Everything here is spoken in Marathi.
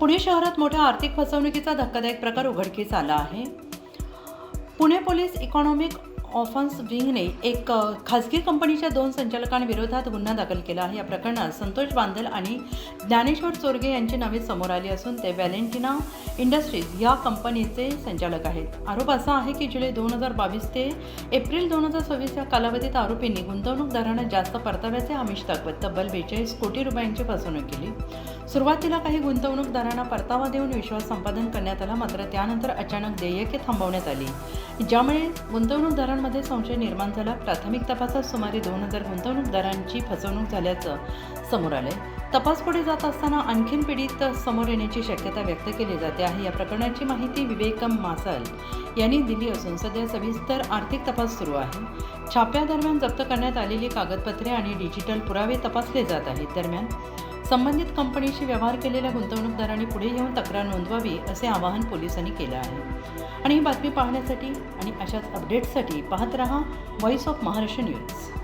पुणे शहरात मोठ्या आर्थिक फसवणुकीचा धक्कादायक प्रकार उघडकीस आला आहे। पुणे पोलीस इकॉनॉमिक ऑफेन्स विंगने एक खासगी कंपनीच्या 2 संचालकांविरोधात गुन्हा दाखल केला आहे। या प्रकरणात संतोष बांदल आणि ज्ञानेश्वर चोरगे यांची नावे समोर आली असून ते व्हॅलेंटिना इंडस्ट्रीज या कंपनीचे संचालक आहेत। आरोप असा आहे की जुलै 2022 ते एप्रिल 2026 या कालावधीत आरोपींनी गुंतवणूकदारांना जास्त परताव्याचे आमिष दाखवत तब्बल 42 कोटी रुपयांची फसवणूक केली। सुरुवातीला काही गुंतवणूकदारांना परतावा देऊन विश्वास संपादन करण्यात आला, मात्र त्यानंतर अचानक देयके थांबवण्यात आली, ज्यामुळे गुंतवणूकदारांमध्ये संशय निर्माण झाला। प्राथमिक तपासात सुमारे 2000 गुंतवणूकदारांची फसवणूक झाल्याचं समोर आलंय। तपास पुढे जात असताना आणखीन पीडित समोर येण्याची शक्यता व्यक्त केली जाते आहे। या प्रकरणाची माहिती विवेकम मासल यांनी दिली असून सध्या सविस्तर आर्थिक तपास सुरू आहे। छाप्यादरम्यान जप्त करण्यात आलेली कागदपत्रे आणि डिजिटल पुरावे तपासले जात आहेत। दरम्यान संबंधित कंपनीशी व्यवहार केलेल्या गुंतवणूकदारांनी पुढे येऊन तक्रार नोंदवावी असे आवाहन पोलिसांनी केलं आहे। आणि ही बातमी पाहण्यासाठी आणि अशाच अपडेट्ससाठी पाहत रहा व्हॉइस ऑफ महाराष्ट्र न्यूज।